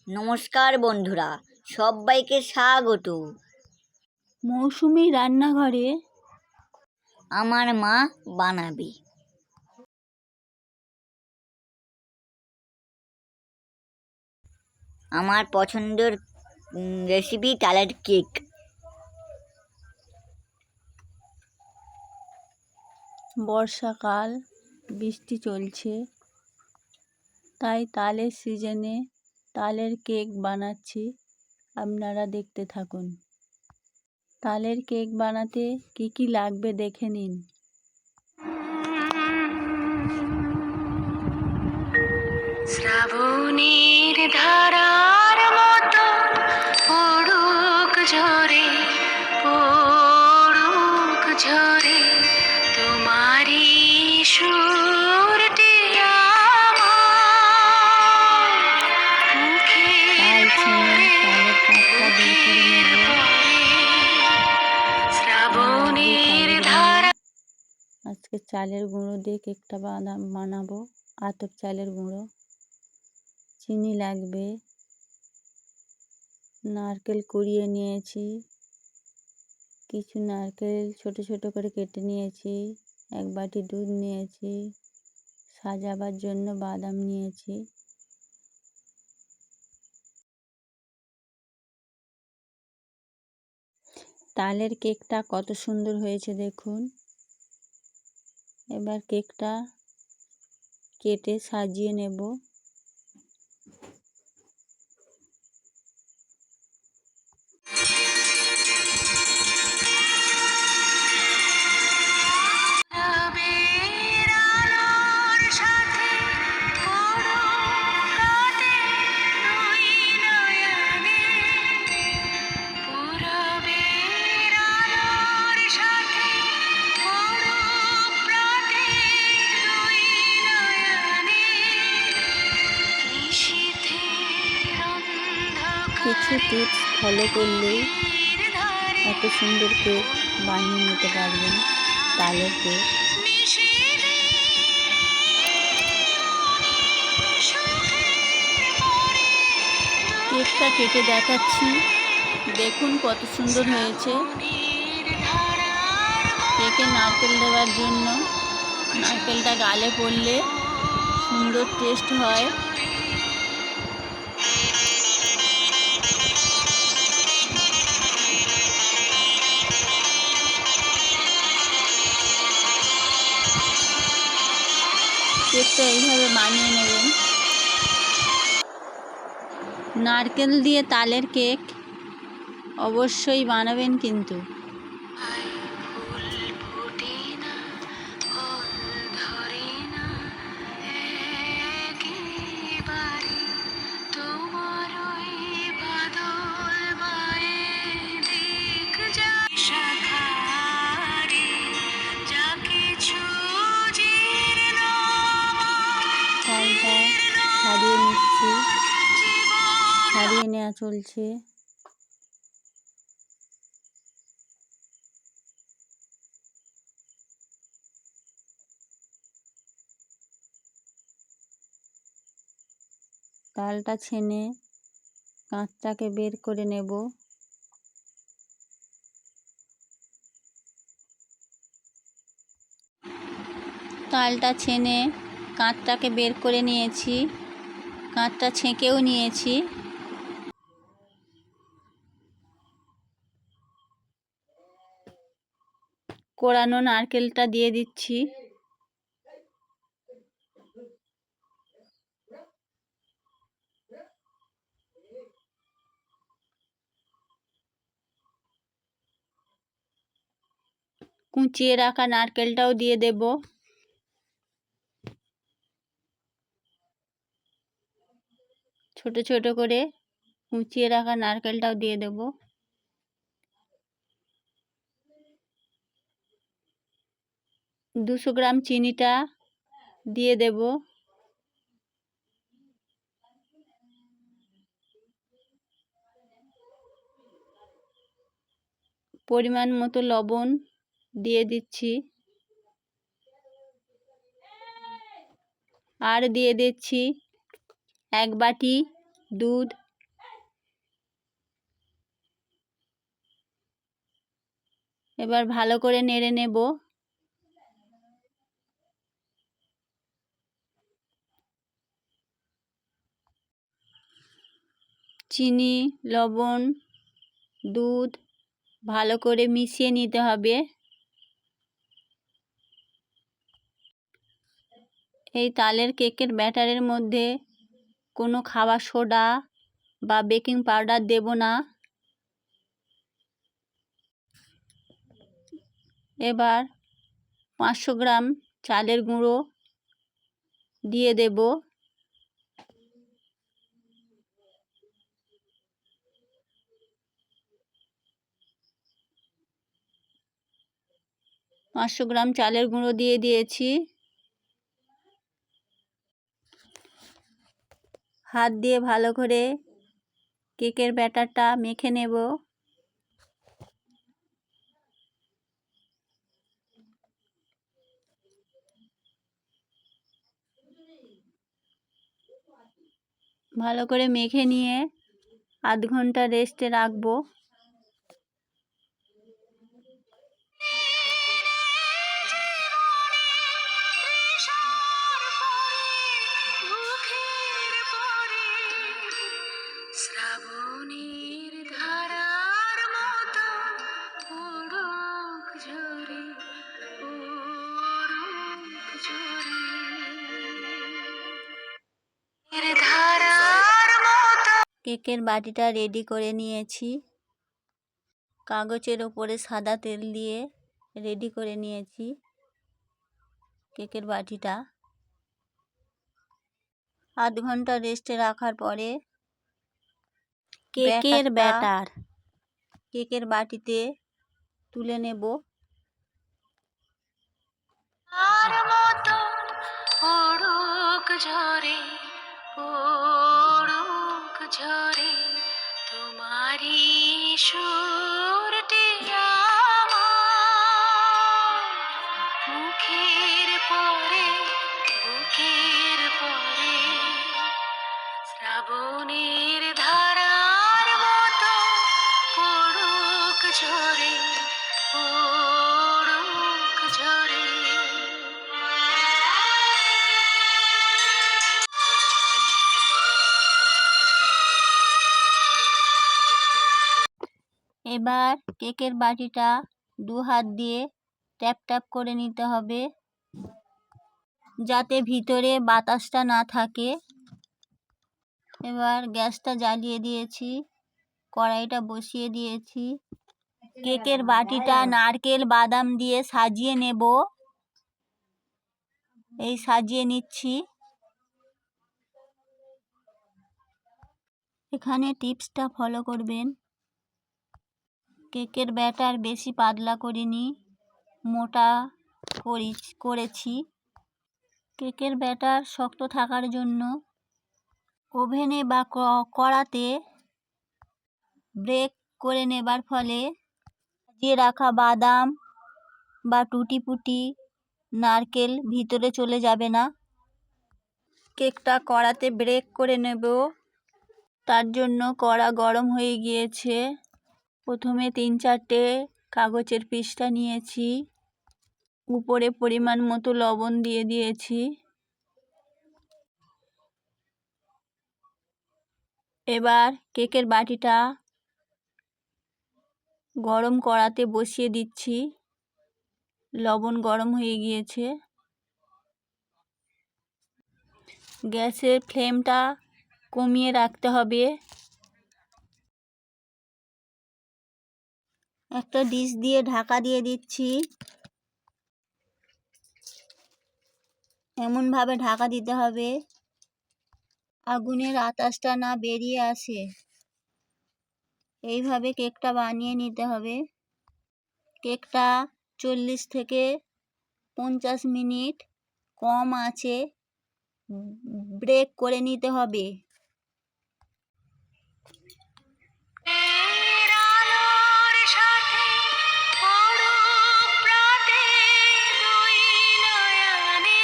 নমস্কার বন্ধুরা, সবাইকে স্বাগত। মৌসুমি রান্নাঘরে আমার মা বানাবে। আমার পছন্দের রেসিপি তালের কেক। বর্ষাকাল, বৃষ্টি চলছে, তাই তালের সিজনে তালের কেক বানাচ্ছি। আপনারা দেখতে থাকুন। তালের কেক বানাতে কি কি লাগবে দেখে নিন। শ্রাবণের ধারার মতো পড়ুক ঝরে, পড়ুক ঝরে তোমারই সুরটি আমার মুখের পরে, মুখের পরে। শ্রাবণের ধারা। আজকে চালের গুঁড়ো দিয়ে কেকটা বানাবো। আতপ চালের গুঁড়ো, চিনি লাগবে, নারকেল কুড়িয়ে নিয়েছি, কিছু নারকেল ছোট ছোট করে কেটে নিয়েছি, এক বাটি দুধ নিয়েছি, সাজাবার জন্য বাদাম নিয়েছি। তালের কেকটা কত সুন্দর হয়েছে দেখুন। এবার কেকটা কেটে সাজিয়ে নেব। কিছু টিপস ফলো করলেই এত সুন্দর কেক বানিয়ে নিতে পারবেন, তালের কেক। কেকটা কেটে দেখাচ্ছি, দেখুন কত সুন্দর হয়েছে। কেকে নারকেল দেওয়ার জন্য নারকেলটা গালে পড়লে সুন্দর টেস্ট হয়। কেকটা এইভাবে বানিয়ে নেবেন। নারকেল দিয়ে তালের কেক অবশ্যই বানাবেন কিন্তু। তালটা ছাড়িয়ে নিচ্ছি, ছাড়িয়ে নেওয়া চলছে। তালটা ছেনে কাঁচটাকে বের করে নেব। তালটা ছেনে কাঁচটাকে বের করে নিয়েছি, কাঁচটা ছেঁকেও নিয়েছি। কোড়ানো নারকেলটা দিয়ে দিচ্ছি। কুচিয়ে রাখা নারকেলটাও দিয়ে দেব। ছোট ছোট করে কুচিয়ে রাখা নারকেলটাও দিয়ে দেব। 200 গ্রাম চিনিটা দিয়ে দেব। পরিমাণ মতো লবণ দিয়ে দিচ্ছি, আর দিয়ে দিচ্ছি 1 বাটি দুধ। এবার ভালো করে নেড়ে নেব। চিনি, লবণ, দুধ ভালো করে মিশিয়ে নিতে হবে। এই তালের কেকের ব্যাটারের মধ্যে কোনো খাবার সোডা বা বেকিং পাউডার দেব না। এবার 500 গ্রাম চালের গুঁড়ো দিয়ে দেব। পাঁচশো গ্রাম চালের গুঁড়ো দিয়ে দিয়েছি। হাত দিয়ে ভালো করে কেকের ব্যাটারটা মেখে নেব। ভালো করে মেখে নিয়ে আধ ঘন্টা রেস্টে রাখবো। শ্রাবণের ধারার মতো পড়ুক ঝরে, পড়ুক ঝরে। ধারার মতো কেকের বাটিটা রেডি করে নিয়েছি। কাগজের ওপরে সাদা তেল দিয়ে রেডি করে নিয়েছি কেকের বাটিটা। আধ ঘন্টা রেস্টে রাখার পরে কেকের ব্যাটার কেকের বাটিতে তুলে নেব। আর মতো পড়ুক ঝরে, পড়ুক ঝরে, তোমারই সুরটি আমার মুখের পরে, বুকের পরে। শ্রাবণের ধারার মতো পড়ুক ঝরে, পড়ুক ঝরে। এবার কেকের বাটিটা 2 হাত দিয়ে ট্যাপ ট্যাপ করে নিতে হবে, যাতে ভিতরে বাতাসটা না থাকে। এবার গ্যাসটা জ্বালিয়ে দিয়েছি, কড়াইটা বসিয়ে দিয়েছি। কেকের বাটিটা নারকেল বাদাম দিয়ে সাজিয়ে নেব। এই সাজিয়ে নিচ্ছি। এখানে টিপসটা ফলো করবেন। কেকের ব্যাটার বেশি পাতলা করিনি, মোটা করেছি। কেকের ব্যাটার শক্ত থাকার জন্য ওভেনে বা কড়াতে ব্রেক করে নেবার ফলে ভিজিয়ে রাখা বাদাম বা টুটি ফুটি নারকেল ভিতরে চলে যাবে না। কেকটা কড়াতে ব্রেক করে নেব, তার জন্য কড়া গরম হয়ে গিয়েছে। প্রথমে 3-4টে কাগজের পিসটা নিয়েছি, উপরে পরিমাণ মতো লবণ দিয়ে দিয়েছি। এবার কেকের বাটিটা গরম কড়াতে বসিয়ে দিচ্ছি। লবণ গরম হয়ে গিয়েছে। গ্যাসের ফ্লেমটা কমিয়ে রাখতে হবে। একটা ডিশ দিয়ে ঢাকা দিয়ে দিচ্ছি। এমনভাবে ঢাকা দিতে হবে আগুনের আঁচটা না বেরিয়ে আসে। এইভাবে কেকটা বানিয়ে নিতে হবে। কেকটা 40 থেকে 50 মিনিট কম আঁচে ব্রেক করে নিতে হবে। এর আলোর সাথে পড়ুক প্রাতে দুই নয়নে,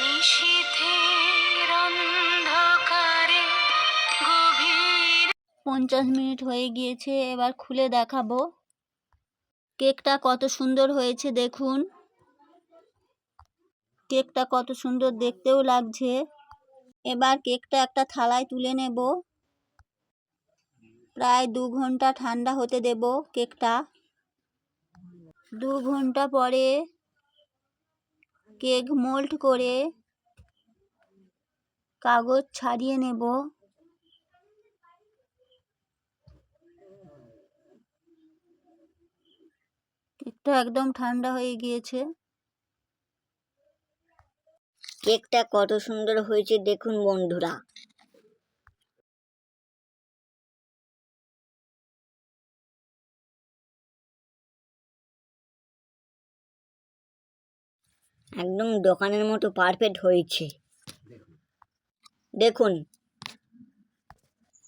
নিশীথের অন্ধকারে গভীর। 50 মিনিট হয়ে গিয়েছে, এবার খুলে দেখাবো। কেকটা কত সুন্দর হয়েছে দেখুন। কেকটা কত সুন্দর দেখতেও লাগছে। এবার কেকটা একটা থালায় তুলে নেব। প্রায় 2 ঘন্টা ঠান্ডা হতে দেব কেকটা। 2 ঘন্টা পরে কেক মোল্ড করে কাগজ ছাড়িয়ে নেব। কেকটা একদম ঠান্ডা হয়ে গিয়েছে। কেকটা কত সুন্দর হয়েছে দেখুন বন্ধুরা। একদম দোকানের মতো পারফেক্ট হয়েছে। দেখুন,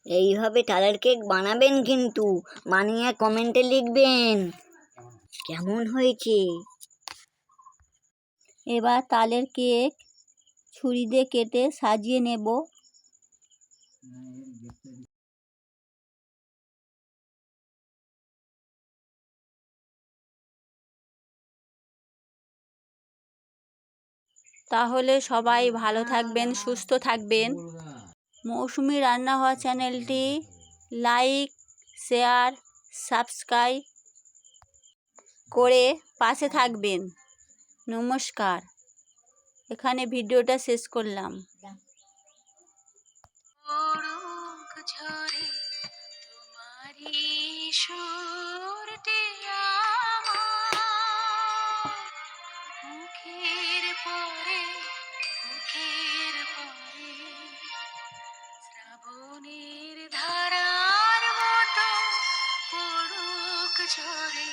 এইভাবে তালের কেক বানাবেন কিন্তু, বানিয়ে কমেন্টে লিখবেন কেমন হয়েছে। এবার তালের কেক ছুরি দিয়ে কেটে সাজিয়ে নেব। তাহলে সবাই ভালো থাকবেন, সুস্থ থাকবেন। মৌসুমি রান্নাঘর চ্যানেলটি লাইক, শেয়ার, সাবস্ক্রাইব করে পাশে থাকবেন। নমস্কার। এখানে ভিডিওটা শেষ করলাম। পড়ুক ঝরে তোমারি সুরটি আমার মুখের পরে শ্রাবণের ধারার মতো পড়ুক ঝরে